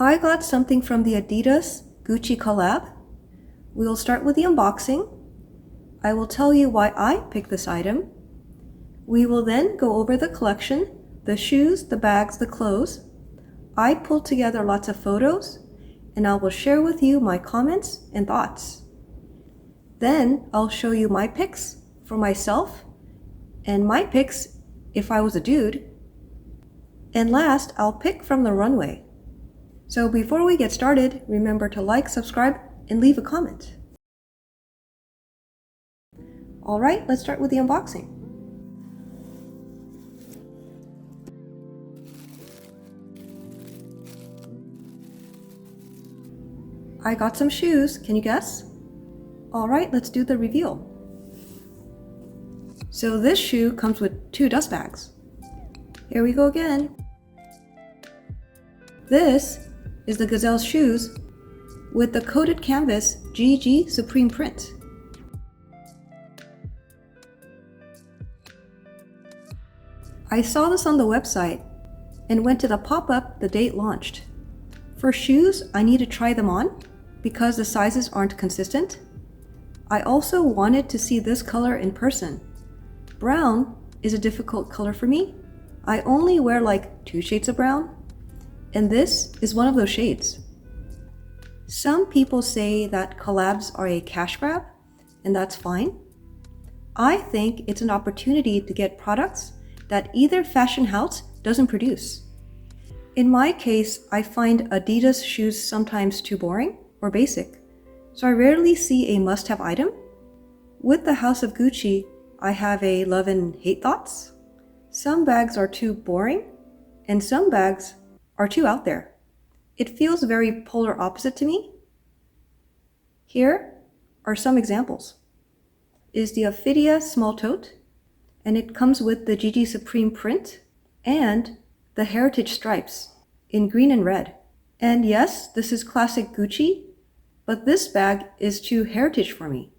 I got something from the Adidas Gucci collab. We will start with the unboxing. I will tell you why I picked this item. We will then go over the collection, the shoes, the bags, the clothes. I pulled together lots of photos, and I will share with you my comments and thoughts. Then I'll show you my picks for myself and my picks if I was a dude. And last, I'll pick from the runway. So before we get started, remember to like, subscribe, and leave a comment. Alright, let's start with the unboxing. I got some shoes, can you guess? Alright, let's do the reveal. So this shoe comes with 2 dust bags. Here we go again. This is the Gazelle shoes with the coated canvas GG Supreme print. I saw this on the website and went to the pop-up the day it launched. For shoes, I need to try them on because the sizes aren't consistent. I also wanted to see this color in person. Brown is a difficult color for me. I only wear like 2 shades of brown, and this is one of those shades. Some people say that collabs are a cash grab, and that's fine. I think it's an opportunity to get products that either fashion house doesn't produce. In my case, I find Adidas shoes sometimes too boring or basic, so I rarely see a must-have item. With the House of Gucci, I have a love and hate thoughts. Some bags are too boring, and some bags are too out there. It feels very polar opposite to me. Here are some examples. Is the Ophidia small tote, and it comes with the GG Supreme print and the heritage stripes in green and red. And yes, this is classic Gucci, but this bag is too heritage for me.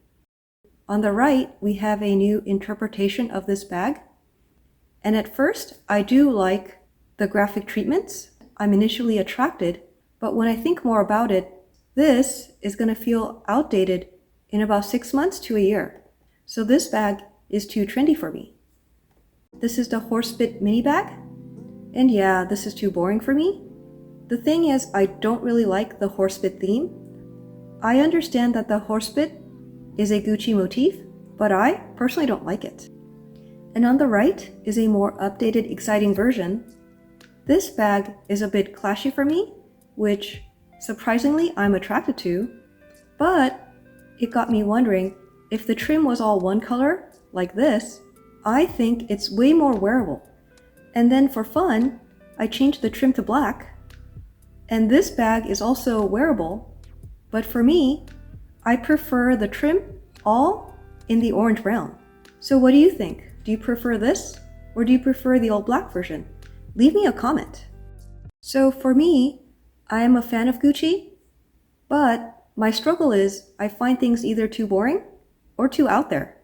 On the right, we have a new interpretation of this bag. And at first, I do like the graphic treatments. I'm initially attracted, but when I think more about it, this is going to feel outdated in about 6 months to a year. So this bag is too trendy for me. This is the Horsebit mini bag. And yeah, this is too boring for me. The thing is, I don't really like the Horsebit theme. I understand that the Horsebit is a Gucci motif, but I personally don't like it. And on the right is a more updated, exciting version. This bag is a bit clashy for me, which surprisingly I'm attracted to, but it got me wondering if the trim was all one color, like this, I think it's way more wearable. And then for fun, I changed the trim to black. And this bag is also wearable, but for me, I prefer the trim all in the orange brown. So what do you think? Do you prefer this, or do you prefer the all black version? Leave me a comment. So for me, I am a fan of Gucci, but my struggle is I find things either too boring or too out there.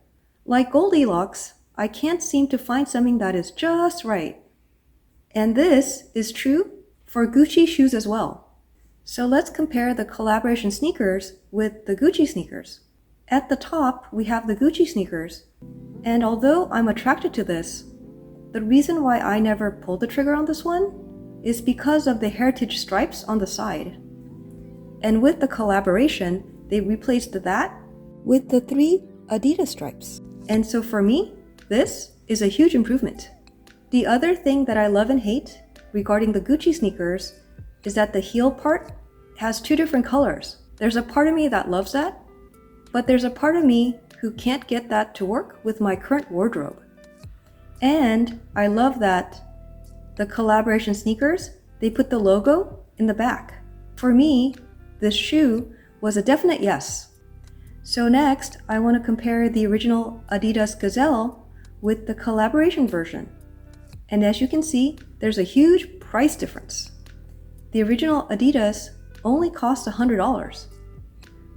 Like Goldilocks, I can't seem to find something that is just right. And this is true for Gucci shoes as well. So let's compare the collaboration sneakers with the Gucci sneakers. At the top, we have the Gucci sneakers. And although I'm attracted to this, the reason why I never pulled the trigger on this one is because of the heritage stripes on the side. And with the collaboration, they replaced that with the 3 Adidas stripes. And so for me, this is a huge improvement. The other thing that I love and hate regarding the Gucci sneakers is that the heel part has 2 different colors. There's a part of me that loves that, but there's a part of me who can't get that to work with my current wardrobe. And I love that the collaboration sneakers, they put the logo in the back. For me, this shoe was a definite yes. So next, I want to compare the original Adidas Gazelle with the collaboration version. And as you can see, there's a huge price difference. The original Adidas only cost $100.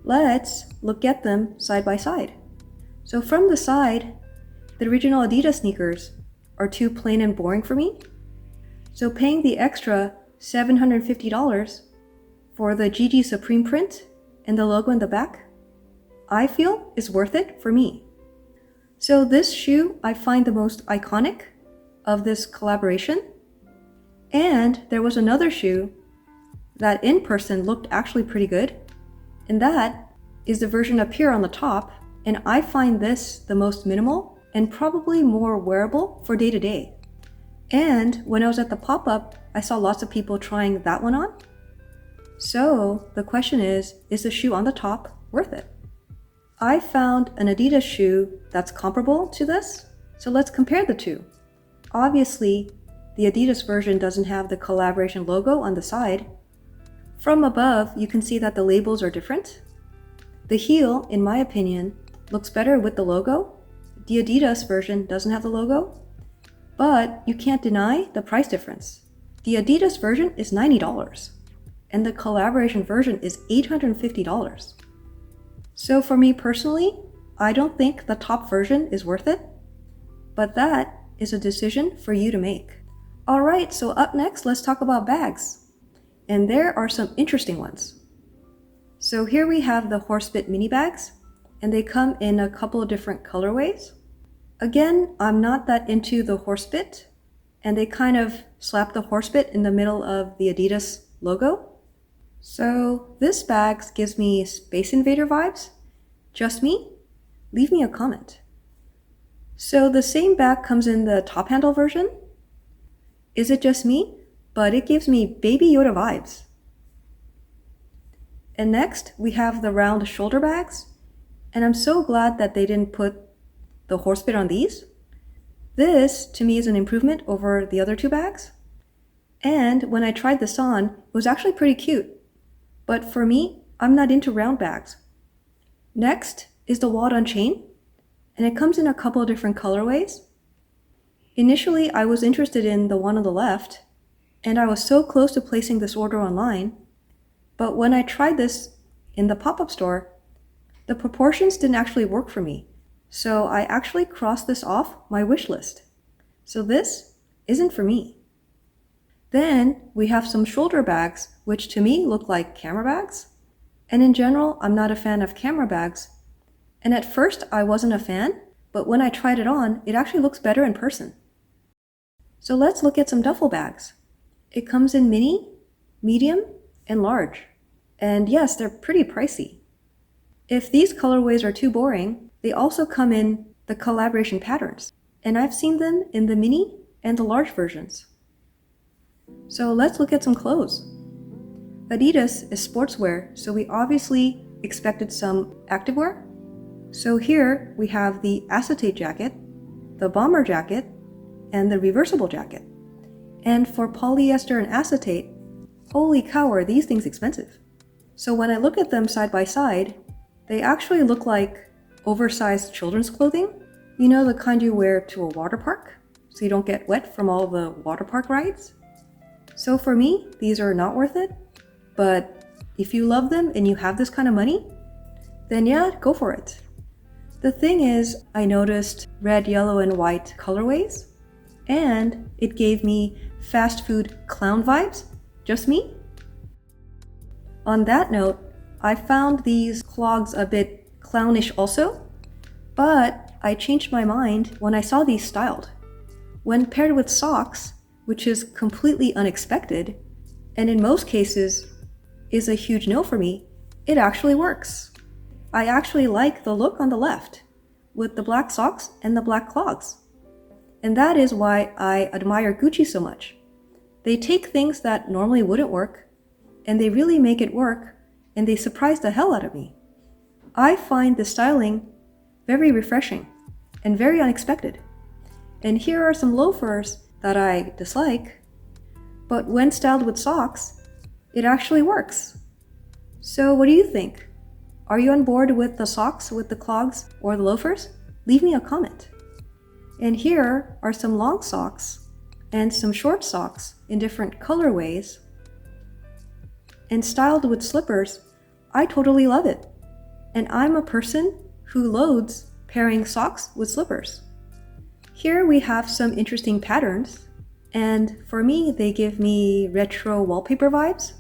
Let's look at them side by side. So from the side, the original Adidas sneakers are too plain and boring for me. So paying the extra $750, for the GG Supreme print and the logo in the back, I feel is worth it for me. So this shoe I find the most iconic of this collaboration. And there was another shoe that in person looked actually pretty good, and that is the version up here on the top, and I find this the most minimal and probably more wearable for day to day. And when I was at the pop-up, I saw lots of people trying that one on. So the question is the shoe on the top worth it? I found an Adidas shoe that's comparable to this, so let's compare the two. Obviously, the Adidas version doesn't have the collaboration logo on the side. From above, you can see that the labels are different. The heel, in my opinion, looks better with the logo. The Adidas version doesn't have the logo, but you can't deny the price difference. The Adidas version is $90, and the collaboration version is $850. So for me personally, I don't think the top version is worth it, but that is a decision for you to make. Alright, so up next, let's talk about bags. And there are some interesting ones. So here we have the Horsebit mini bags, and they come in a couple of different colorways. Again, I'm not that into the Horsebit, and they kind of slap the Horsebit in the middle of the Adidas logo. So this bag gives me Space Invader vibes. Just me? Leave me a comment. So the same bag comes in the top handle version. Is it just me? But it gives me Baby Yoda vibes. And next we have the round shoulder bags. And I'm so glad that they didn't put the Horsebit on these. This to me is an improvement over the other two bags. And when I tried this on, it was actually pretty cute. But for me, I'm not into round bags. Next is the Wallet on Chain, and it comes in a couple of different colorways. Initially, I was interested in the one on the left, and I was so close to placing this order online, but when I tried this in the pop-up store, the proportions didn't actually work for me, so I actually crossed this off my wish list. So this isn't for me. Then we have some shoulder bags, which to me look like camera bags. And in general, I'm not a fan of camera bags. And at first I wasn't a fan, but when I tried it on, it actually looks better in person. So let's look at some duffel bags. It comes in mini, medium, and large. And yes, they're pretty pricey. If these colorways are too boring, they also come in the collaboration patterns. And I've seen them in the mini and the large versions. So let's look at some clothes. Adidas is sportswear, so we obviously expected some activewear. So here we have the acetate jacket, the bomber jacket, and the reversible jacket. And for polyester and acetate, holy cow, are these things expensive. So when I look at them side by side, they actually look like oversized children's clothing. You know, the kind you wear to a water park, so you don't get wet from all the water park rides? So for me, these are not worth it, but if you love them and you have this kind of money, then yeah, go for it. The thing is, I noticed red, yellow, and white colorways, and it gave me fast food clown vibes. Just me? On that note, I found these clogs a bit clownish also, but I changed my mind when I saw these styled. When paired with socks, which is completely unexpected, and in most cases is a huge no for me, it actually works. I actually like the look on the left, with the black socks and the black clogs. And that is why I admire Gucci so much. They take things that normally wouldn't work, and they really make it work, and they surprise the hell out of me. I find the styling very refreshing and very unexpected. And here are some loafers that I dislike, but when styled with socks, it actually works. So what do you think? Are you on board with the socks, with the clogs, or the loafers? Leave me a comment. And here are some long socks and some short socks in different colorways. And styled with slippers, I totally love it. And I'm a person who loads pairing socks with slippers. Here we have some interesting patterns, and for me, they give me retro wallpaper vibes.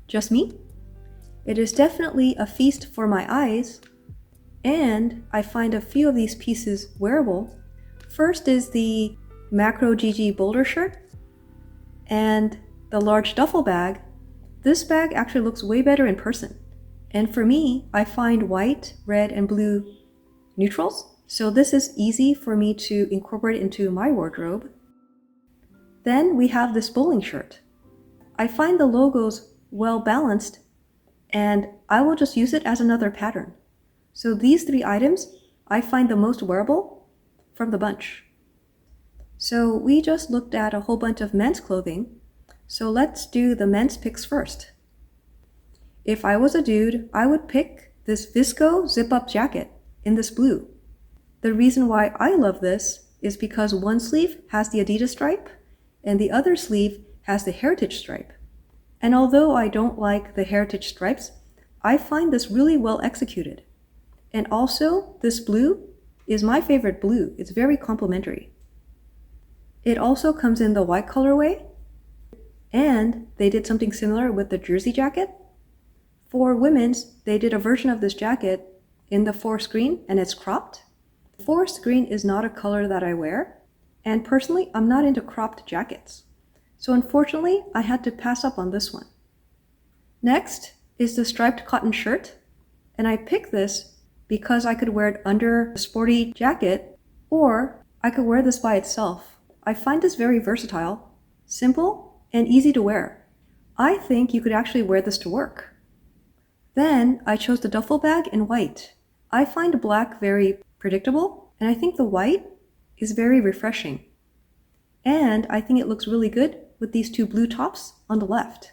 Just me? It is definitely a feast for my eyes, and I find a few of these pieces wearable. First is the Macro GG Boulder shirt and the large duffel bag. This bag actually looks way better in person. And for me, I find white, red, and blue neutrals, so this is easy for me to incorporate into my wardrobe. Then we have this bowling shirt. I find the logos well balanced, and I will just use it as another pattern. So these three items I find the most wearable from the bunch. So we just looked at a whole bunch of men's clothing, so let's do the men's picks first. If I was a dude, I would pick this Visco zip-up jacket in this blue. The reason why I love this is because one sleeve has the Adidas stripe and the other sleeve has the heritage stripe. And although I don't like the heritage stripes, I find this really well executed. And also, this blue is my favorite blue. It's very complementary. It also comes in the white colorway, and they did something similar with the jersey jacket. For women's, they did a version of this jacket in the forest green, and it's cropped. Forest green is not a color that I wear, and personally, I'm not into cropped jackets. So unfortunately, I had to pass up on this one. Next is the striped cotton shirt, and I picked this because I could wear it under a sporty jacket, or I could wear this by itself. I find this very versatile, simple, and easy to wear. I think you could actually wear this to work. Then I chose the duffel bag in white. I find black very predictable, and I think the white is very refreshing. And I think it looks really good with these two blue tops on the left.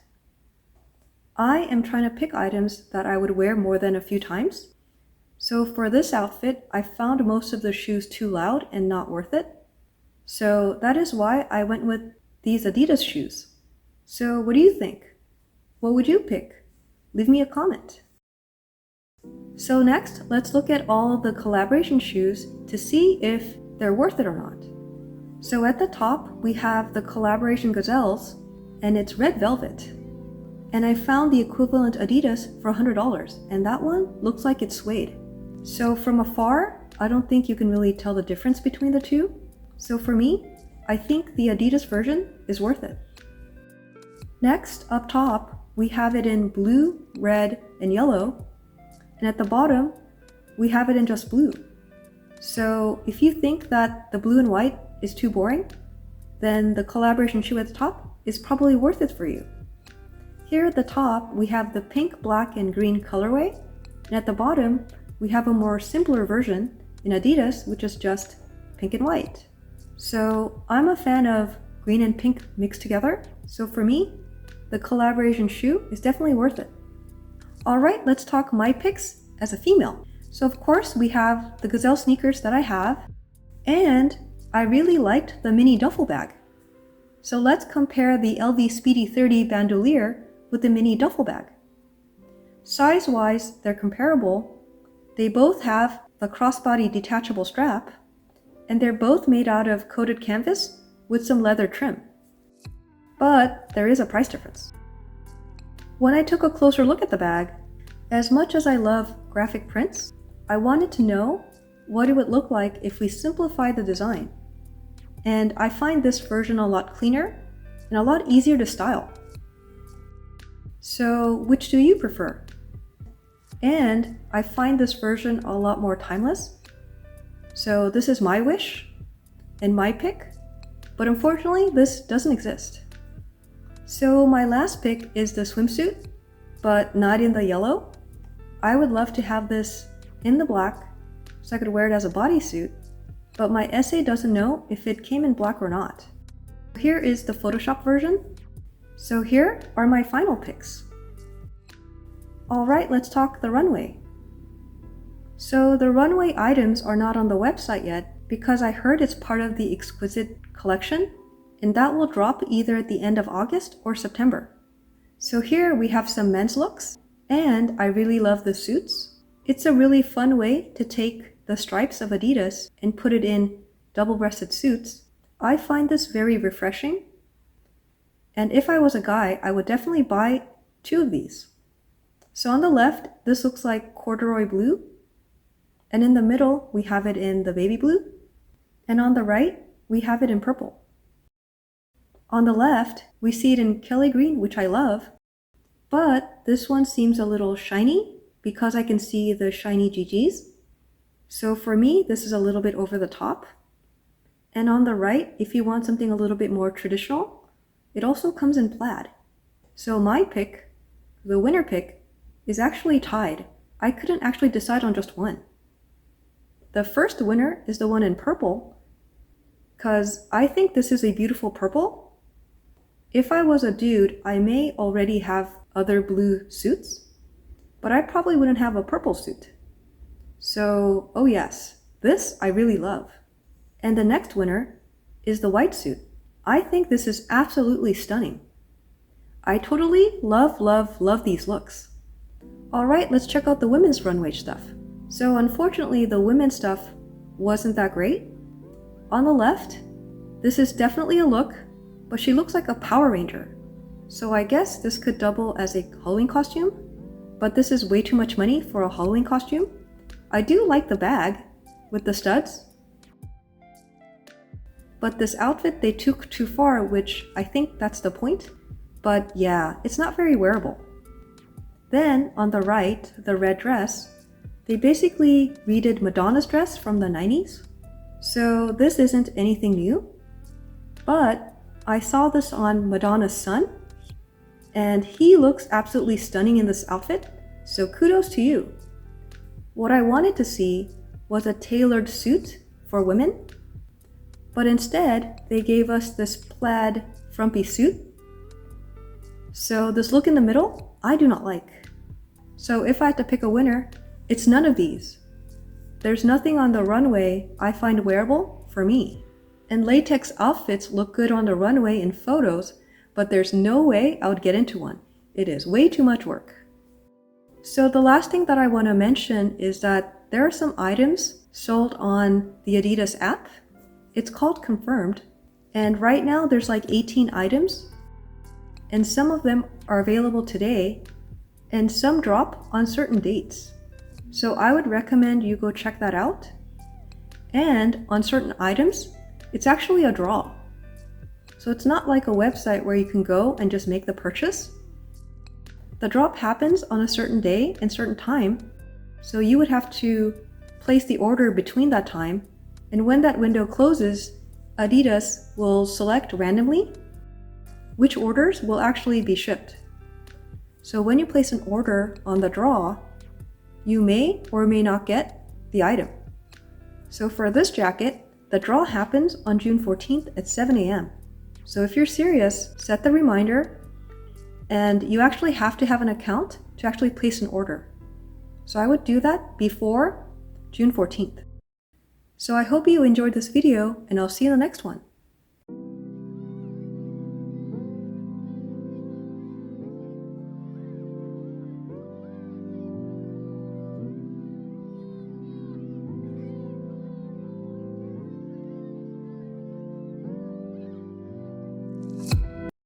I am trying to pick items that I would wear more than a few times. So for this outfit, I found most of the shoes too loud and not worth it. So that is why I went with these Adidas shoes. So what do you think? What would you pick? Leave me a comment. So next, let's look at all the collaboration shoes to see if they're worth it or not. So at the top, we have the collaboration gazelles, and it's red velvet. And I found the equivalent Adidas for $100, and that one looks like it's suede. So from afar, I don't think you can really tell the difference between the two. So for me, I think the Adidas version is worth it. Next, up top, we have it in blue, red, and yellow. And at the bottom, we have it in just blue. So if you think that the blue and white is too boring, then the collaboration shoe at the top is probably worth it for you. Here at the top, we have the pink, black, and green colorway. And at the bottom, we have a more simpler version in Adidas, which is just pink and white. So I'm a fan of green and pink mixed together. So for me, the collaboration shoe is definitely worth it. Alright, let's talk my picks as a female. So of course we have the gazelle sneakers that I have, and I really liked the mini duffel bag. So let's compare the LV Speedy 30 bandolier with the mini duffel bag. Size-wise, they're comparable. They both have the crossbody detachable strap, and they're both made out of coated canvas with some leather trim. But there is a price difference. When I took a closer look at the bag, as much as I love graphic prints, I wanted to know what it would look like if we simplify the design. And I find this version a lot cleaner and a lot easier to style. So which do you prefer? And I find this version a lot more timeless. So this is my wish and my pick, but unfortunately this doesn't exist. So my last pick is the swimsuit, but not in the yellow. I would love to have this in the black so I could wear it as a bodysuit, but my essay doesn't know if it came in black or not. Here is the Photoshop version. So here are my final picks. Alright, let's talk the Runway. So the Runway items are not on the website yet because I heard it's part of the Exquisite collection, and that will drop either at the end of August or September. So here we have some men's looks, and I really love the suits. It's a really fun way to take the stripes of Adidas and put it in double-breasted suits. I find this very refreshing, and if I was a guy, I would definitely buy 2 of these. So on the left, this looks like corduroy blue. And in the middle, we have it in the baby blue. And on the right, we have it in purple. On the left, we see it in Kelly green, which I love. But this one seems a little shiny because I can see the shiny GGs. So for me, this is a little bit over the top. And on the right, if you want something a little bit more traditional, it also comes in plaid. So my pick, the winner pick, is actually tied. I couldn't actually decide on just one. The first winner is the one in purple, because I think this is a beautiful purple. If I was a dude, I may already have other blue suits, but I probably wouldn't have a purple suit. So, oh yes, this I really love. And the next winner is the white suit. I think this is absolutely stunning. I totally love these looks. Alright, let's check out the women's runway stuff. So unfortunately, the women's stuff wasn't that great. On the left, this is definitely a look, but she looks like a Power Ranger. So I guess this could double as a Halloween costume, but this is way too much money for a Halloween costume. I do like the bag with the studs, but this outfit they took too far, which I think that's the point. But yeah, it's not very wearable. Then on the right, the red dress, they basically redid Madonna's dress from the 90s. So this isn't anything new, but I saw this on Madonna's son, and he looks absolutely stunning in this outfit, so kudos to you. What I wanted to see was a tailored suit for women, but instead they gave us this plaid frumpy suit. So this look in the middle, I do not like. So if I had to pick a winner, it's none of these. There's nothing on the runway I find wearable for me. And latex outfits look good on the runway in photos, but there's no way I would get into one. It is way too much work. So the last thing that I want to mention is that there are some items sold on the Adidas app. It's called Confirmed, and right now there's like 18 items, and some of them are available today, and some drop on certain dates. So I would recommend you go check that out. And on certain items, it's actually a draw. So it's not like a website where you can go and just make the purchase. The drop happens on a certain day and certain time, so you would have to place the order between that time, and when that window closes, Adidas will select randomly which orders will actually be shipped. So when you place an order on the draw, you may or may not get the item. So for this jacket, the draw happens on June 14th at 7 a.m. So if you're serious, set the reminder, and you actually have to have an account to actually place an order. So I would do that before June 14th. So I hope you enjoyed this video, and I'll see you in the next one.